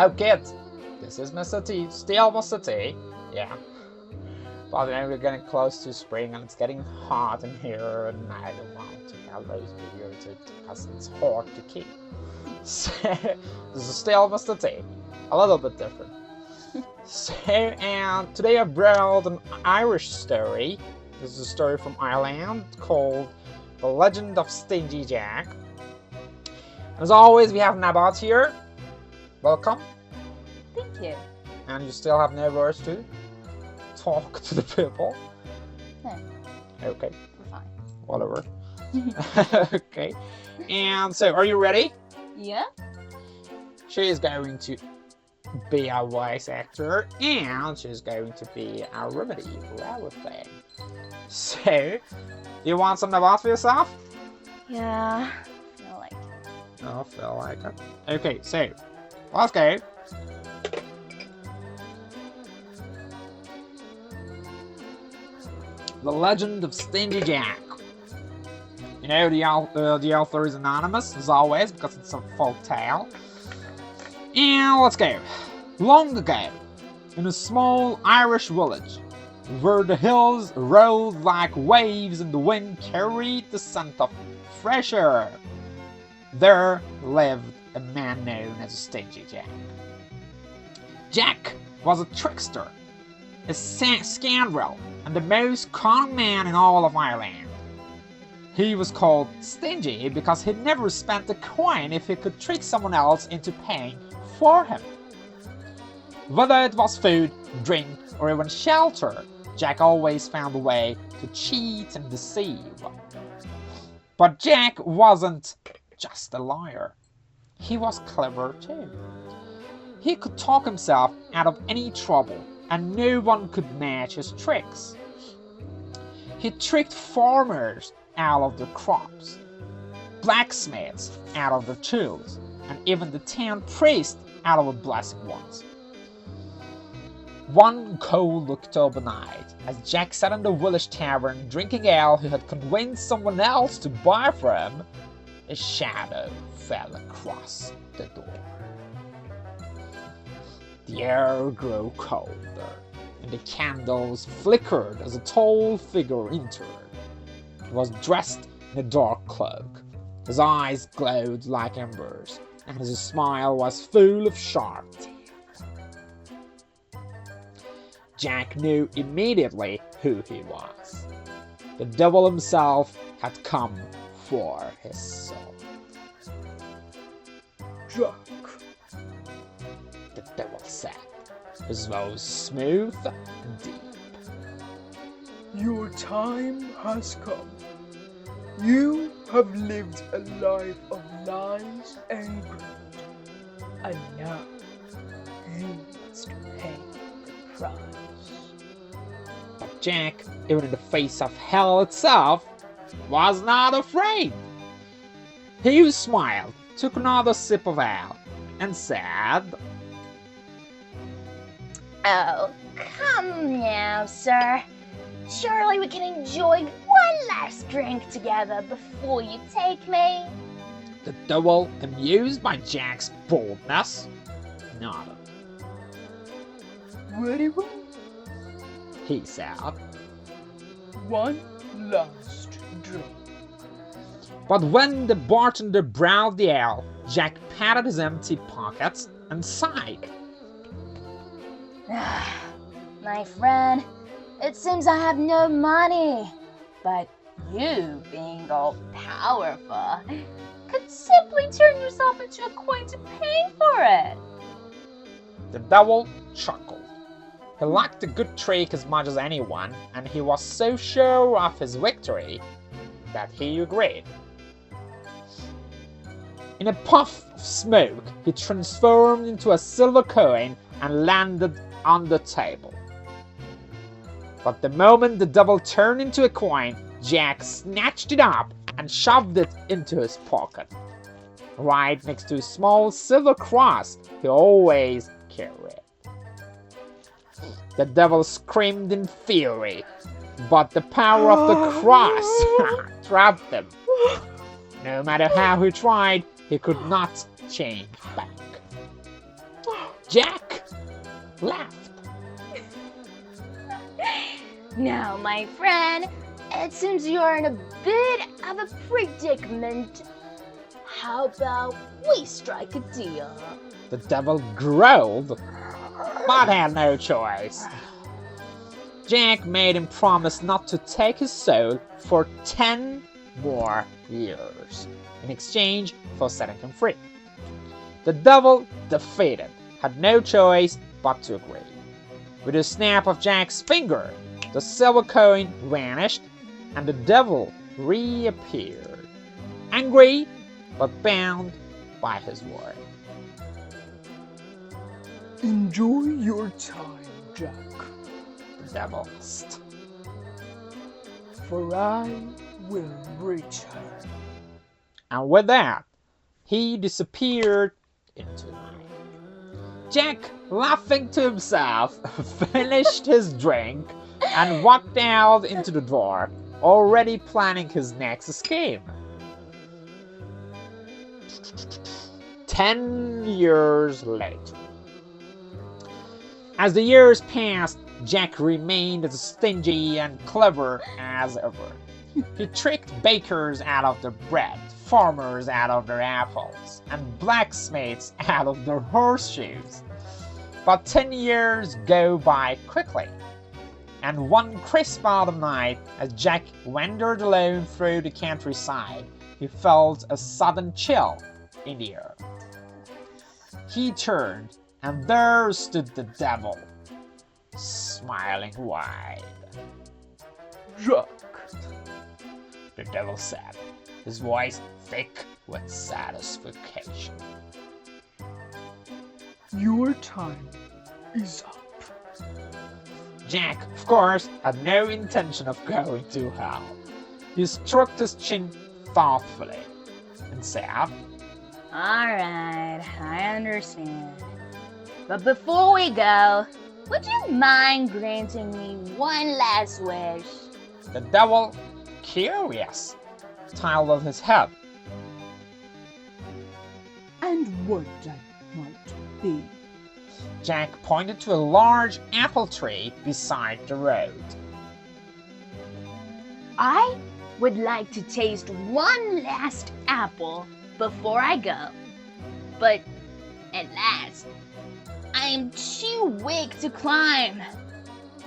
Hello, kids. This is Mr. T. Still Mr. T. Yeah. But then we're getting close to spring and it's getting hot in here, and I don't want to have those videos because it's hard to keep. So, this is still Mr. T. A little bit different. So, and today I brought an Irish story. This is a story from Ireland called The Legend of Stingy Jack. As always, we have Nabaat here. Welcome. Thank you. And you still have no words to talk to the people? No. Okay. We're fine. Whatever. Okay. And so, are you ready? Yeah? She is going to be our voice actor, and she's going to be our remedy for everything. So, you want some Nabaat for yourself? Yeah. I feel like it. I feel like it. Okay, so, let's go. The Legend of Stingy Jack. You know, the author is anonymous, as always, because it's a folk tale. And let's go. Long ago, in a small Irish village, where the hills rolled like waves and the wind carried the scent of fresh air, there lived a man known as Stingy Jack. Jack was a trickster, a scoundrel, and the most cunning man in all of Ireland. He was called Stingy because he never spent a coin if he could trick someone else into paying for him. Whether it was food, drink, or even shelter, Jack always found a way to cheat and deceive. But Jack wasn't just a liar. He was clever too. He could talk himself out of any trouble, and no one could match his tricks. He tricked farmers out of their crops, blacksmiths out of their tools, and even the town priest out of a blessing once. One cold October night, as Jack sat in the village tavern drinking ale he had convinced someone else to buy for him, a shadow fell across the door. The air grew colder, and the candles flickered as a tall figure entered. He was dressed in a dark cloak. His eyes glowed like embers, and his smile was full of sharp teeth. Jack knew immediately who he was. The devil himself had come for his soul. Jack, The devil said, his voice smooth and deep. your time has come. You have lived a life of lies and greed, and now you must pay the price. But Jack, even in the face of hell itself, was not afraid. He smiled, took another sip of ale, and said, Oh, come now, sir. Surely we can enjoy one last drink together before you take me. The devil, amused by Jack's boldness, nodded. Very well. He said, One last drink. but when the bartender brought the ale, Jack patted his empty pockets and sighed. My friend, it seems I have no money, but you, being all powerful, could simply turn yourself into a coin to pay for it. The devil chuckled. He liked a good trick as much as anyone, and he was so sure of his victory that he agreed. In a puff of smoke, he transformed into a silver coin and landed on the table. But the moment the devil turned into a coin, Jack snatched it up and shoved it into his pocket, right next to a small silver cross he always carried. The devil screamed in fury, but the power of the cross trapped him. No matter how he tried, he could not change back. Jack laughed. Now, my friend, it seems you're in a bit of a predicament. How about we strike a deal? The devil growled, but had no choice. Jack made him promise not to take his soul for 10 more years in exchange for setting him free. The devil, defeated, had no choice but to agree. With a snap of Jack's finger, the silver coin vanished and the devil reappeared, angry but bound by his word. Enjoy your time, Jack, The devil asked. for I will return. And with that, he disappeared into the night. Jack, laughing to himself, finished his drink and walked out into the door, already planning his next scheme. 10 years later. As the years passed, Jack remained as stingy and clever as ever. He tricked bakers out of their bread, farmers out of their apples, and blacksmiths out of their horseshoes. But 10 years go by quickly, and one crisp autumn night, as Jack wandered alone through the countryside, he felt a sudden chill in the air. He turned, and there stood the devil, smiling wide. Jack, The devil said, his voice thick with satisfaction. your time is up. Jack, of course, had no intention of going to hell. He stroked his chin thoughtfully and said, Alright, I understand. But before we go, would you mind granting me one last wish? The devil, curious, tilted his head. And what that might be. Jack pointed to a large apple tree beside the road. I would like to taste one last apple before I go. But alas, I am too weak to climb.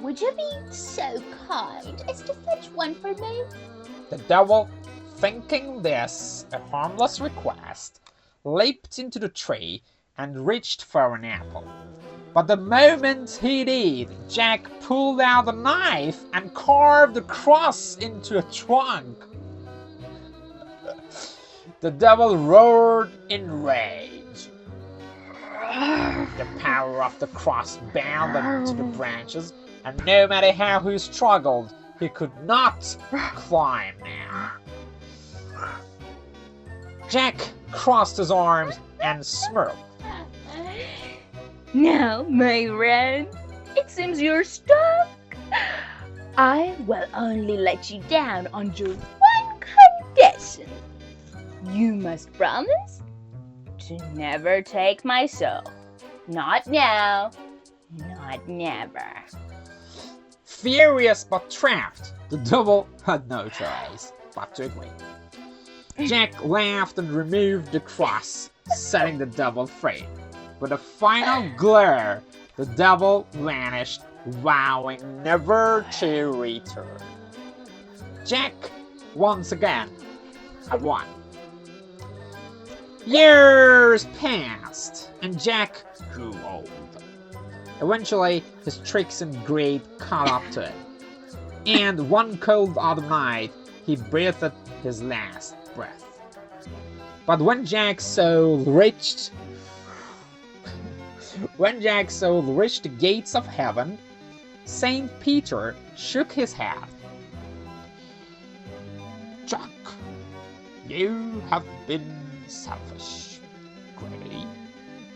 Would you be so kind as to fetch one for me? The devil, thinking this a harmless request, leaped into the tree and reached for an apple. But the moment he did, Jack pulled out a knife and carved a cross into a trunk. The devil roared in rage. The power of the cross bound him to the branches, and no matter how he struggled, he could not climb now. Jack crossed his arms and smirked. Now, my friend, it seems you're stuck. I will only let you down on just one condition. You must promise to never take my soul. Not now, not never. Furious but trapped, the devil had no choice but to agree. Jack laughed and removed the cross, setting the devil free. With a final glare, the devil vanished, vowing never to return. Jack, once again, had won. Years passed, and Jack grew old. Eventually, his tricks and greed caught up to him, and one cold autumn night, he breathed his last breath. But when Jack's soul reached the gates of heaven, Saint Peter shook his head. Jack, you have been selfish, greedy,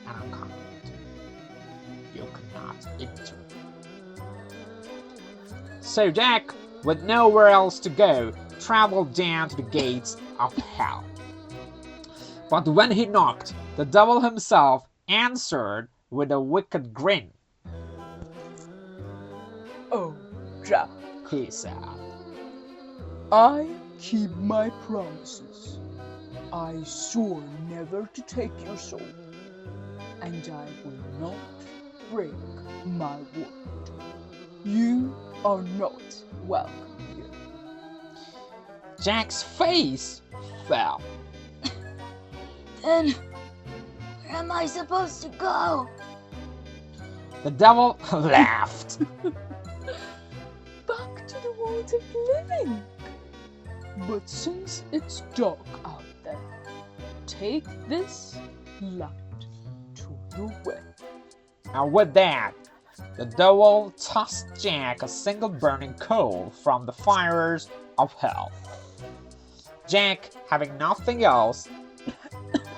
and unkind. You cannot enter. So Jack, with nowhere else to go, traveled down to the gates of hell. But when he knocked, the devil himself answered with a wicked grin. Oh, Jack, He said. I keep my promises. I swore never to take your soul, and I will not break my word. You are not welcome here. Jack's face fell. Then, where am I supposed to go? The devil laughed. Back to the world of living. But since it's dark out there, take this light to the way. And with that, the devil tossed Jack a single burning coal from the fires of hell. Jack, having nothing else,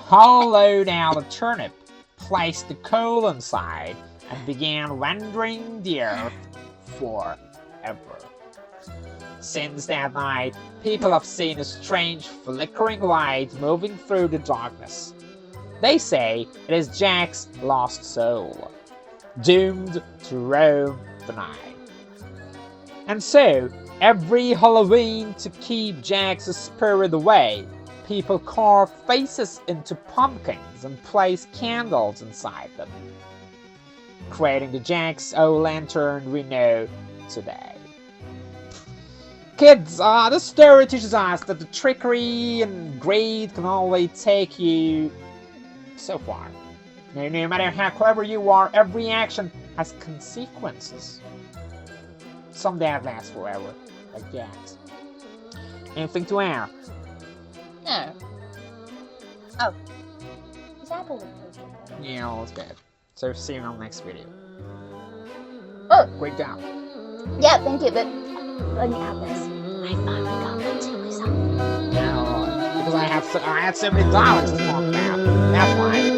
hollowed out a turnip, placed the coal inside, and began wandering the earth forever. Since that night, people have seen a strange flickering light moving through the darkness. They say it is Jack's lost soul, doomed to roam the night. And so, every Halloween, to keep Jack's spirit away, people carve faces into pumpkins and place candles inside them, creating the Jack's O-lantern we know today. Kids, this story teaches us that the trickery and greed can only take you so far. No matter how clever you are, every action has consequences. Some that last forever, like Jack's. Anything to add? No. Oh. Is Apple with Yeah, that's good. So see you on the next video. Oh. Great job. Yeah, thank you, but let me add this. I finally got my chili sauce. No, because I had so many dialects to talk about. That's why.